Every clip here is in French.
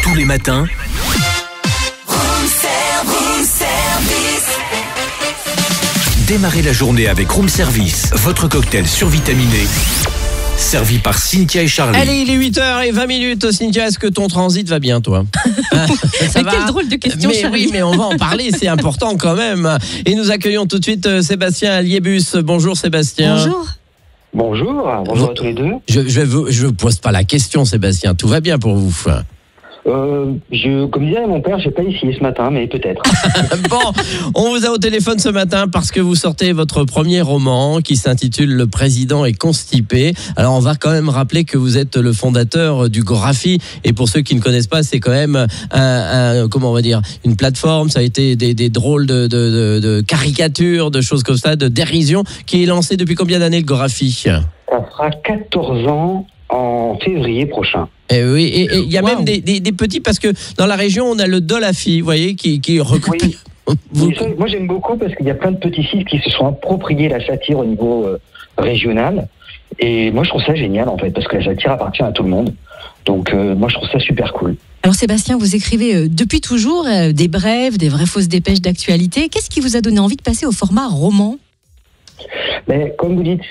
Tous les matins, démarrez la journée avec Room Service, votre cocktail survitaminé, servi par Cynthia et Charlie. Allez, il est 8h20. Cynthia, est-ce que ton transit va bien, toi? Ça va? Quelle drôle de question, Charlie. Oui, mais on va en parler, c'est important quand même. Et nous accueillons tout de suite Sébastien Aliébus. Bonjour Sébastien. Bonjour. Bonjour à tous les deux. Je pose pas la question, Sébastien. Tout va bien pour vous? Comme disait mon père, j'ai pas essayé ce matin, mais peut-être. Bon, on vous a au téléphone ce matin parce que vous sortez votre premier roman qui s'intitule Le Président est constipé. Alors on va quand même rappeler que vous êtes le fondateur du Gorafi, et pour ceux qui ne connaissent pas, c'est quand même comment on va dire, une plateforme. Ça a été des drôles de caricatures, de choses comme ça, de dérision, qui est lancée depuis combien d'années, le Gorafi? Ça fera 14 ans en février prochain. Et oui, et il y a même des petits, parce que dans la région, on a le Dolafi, vous voyez, qui recoupe. Oui. Moi, j'aime beaucoup parce qu'il y a plein de petits sites qui se sont appropriés la satire au niveau régional. Et moi, je trouve ça génial, en fait, parce que la satire appartient à tout le monde. Donc, moi, je trouve ça super cool. Alors, Sébastien, vous écrivez depuis toujours des brèves, des vraies fausses dépêches d'actualité. Qu'est-ce qui vous a donné envie de passer au format roman ? Mais comme vous dites,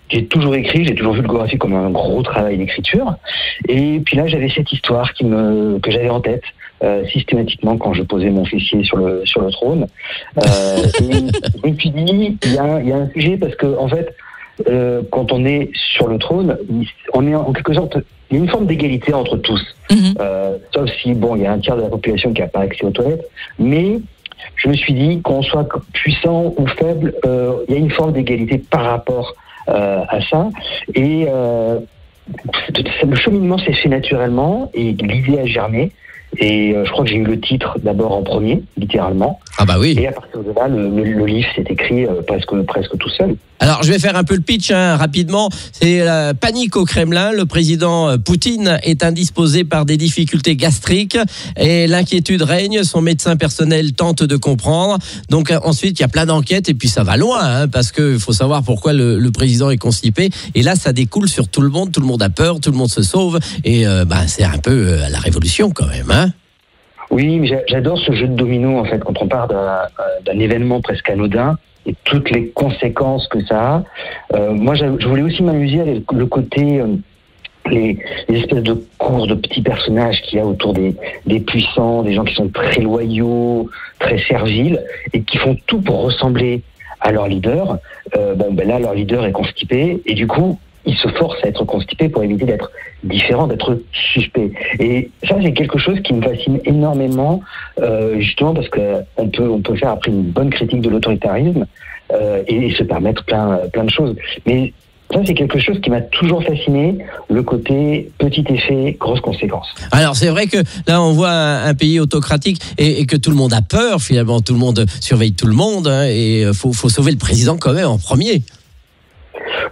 j'ai toujours écrit, j'ai toujours vu le Gorafi comme un gros travail d'écriture. Et puis là, j'avais cette histoire que j'avais en tête systématiquement quand je posais mon fessier sur le trône. Et puis il y a un sujet, parce que en fait, quand on est sur le trône, on est en quelque sorte, il y a une forme d'égalité entre tous. Sauf si, il y a un tiers de la population qui n'a pas accès aux toilettes, mais je me suis dit, qu'on soit puissant ou faible, il y a une forme d'égalité par rapport à ça. Et le cheminement s'est fait naturellement et l'idée a germé. Et je crois que j'ai eu le titre d'abord en premier, littéralement. Ah bah oui. Et à partir de là, le livre s'est écrit presque tout seul. Alors, je vais faire un peu le pitch rapidement. C'est la panique au Kremlin. Le président Poutine est indisposé par des difficultés gastriques et l'inquiétude règne. Son médecin personnel tente de comprendre. Donc ensuite, il y a plein d'enquêtes et puis ça va loin, parce qu'il faut savoir pourquoi le président est constipé. Et là, ça découle sur tout le monde. Tout le monde a peur, tout le monde se sauve. Et c'est un peu la révolution quand même. Oui, mais j'adore ce jeu de domino, en fait, quand on part d'un événement presque anodin et toutes les conséquences que ça a. Moi, je voulais aussi m'amuser avec le côté, les espèces de courses de petits personnages qu'il y a autour des puissants, des gens qui sont très loyaux, très serviles, et qui font tout pour ressembler à leur leader. Là, leur leader est constipé, et du coup, ils se forcent à être constipés pour éviter d'être différents, d'être suspects. Et ça, c'est quelque chose qui me fascine énormément, justement parce qu'on peut faire après une bonne critique de l'autoritarisme et se permettre plein de choses. Mais ça, c'est quelque chose qui m'a toujours fasciné, le côté petit effet, grosse conséquence. Alors, c'est vrai que là, on voit un pays autocratique et que tout le monde a peur, finalement. Tout le monde surveille tout le monde, et il faut sauver le président quand même en premier.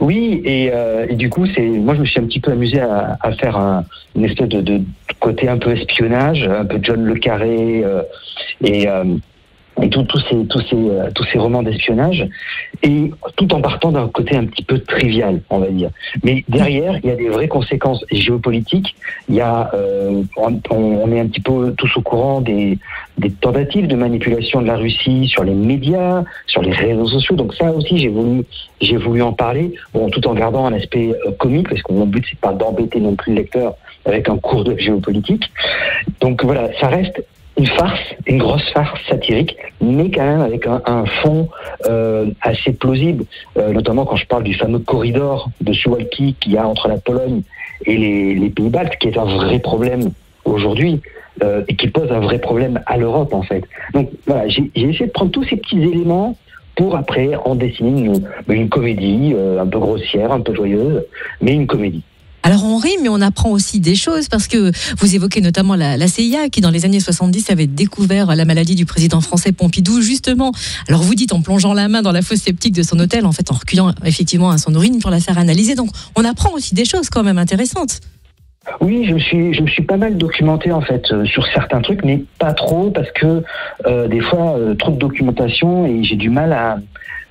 Oui, et du coup, moi je me suis un petit peu amusé à faire une espèce de côté un peu espionnage, un peu John le Carré et tous ces romans d'espionnage, et tout en partant d'un côté un petit peu trivial, on va dire. Mais derrière, il y a des vraies conséquences géopolitiques. Il y a, on est un petit peu tous au courant des tentatives de manipulation de la Russie sur les médias, sur les réseaux sociaux. Donc ça aussi, j'ai voulu en parler, tout en gardant un aspect comique, parce que mon but c'est pas d'embêter non plus le lecteur avec un cours de géopolitique. Donc voilà, ça reste une farce, une grosse farce satirique, mais quand même avec un fond assez plausible, notamment quand je parle du fameux corridor de Suwałki qu'il y a entre la Pologne et les pays baltes, qui est un vrai problème aujourd'hui, et qui pose un vrai problème à l'Europe, en fait. Donc voilà, j'ai essayé de prendre tous ces petits éléments pour après en dessiner une comédie un peu grossière, un peu joyeuse, mais une comédie. Alors on rit, mais on apprend aussi des choses, parce que vous évoquez notamment la CIA qui, dans les années 70, avait découvert la maladie du président français Pompidou, justement. Alors vous dites, en plongeant la main dans la fosse septique de son hôtel, en fait en recueillant effectivement à son urine pour la faire analyser. Donc on apprend aussi des choses quand même intéressantes. Oui, je me suis pas mal documenté en fait sur certains trucs, mais pas trop, parce que des fois trop de documentation et j'ai du mal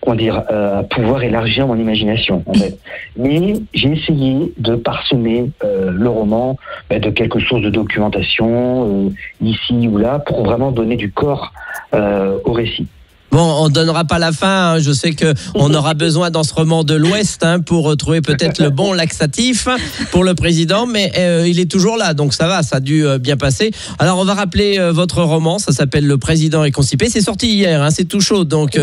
pouvoir élargir mon imagination, en fait. Mais j'ai essayé de parsemer le roman de quelques sources de documentation, ici ou là, pour vraiment donner du corps au récit. Bon, on ne donnera pas la fin. Hein. Je sais qu'on aura besoin dans ce roman de l'Ouest pour retrouver peut-être le bon laxatif pour le président, mais il est toujours là, donc ça va, ça a dû bien passer. Alors, on va rappeler votre roman, ça s'appelle Le Président est constipé. C'est sorti hier, hein, c'est tout chaud, donc...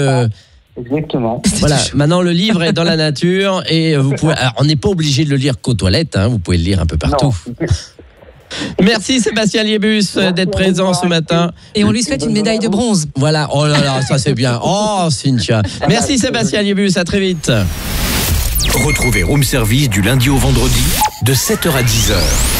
Exactement. Voilà, maintenant le livre est dans la nature et vous pouvez... Alors, on n'est pas obligé de le lire qu'aux toilettes, hein, vous pouvez le lire un peu partout. Non. Merci Sébastien Liébus d'être présent ce matin. Et on lui souhaite une médaille de bronze. Voilà, oh là là, ça c'est bien. Oh Cynthia. Merci Sébastien Liébus, à très vite. Retrouvez Room Service du lundi au vendredi de 7h à 10h.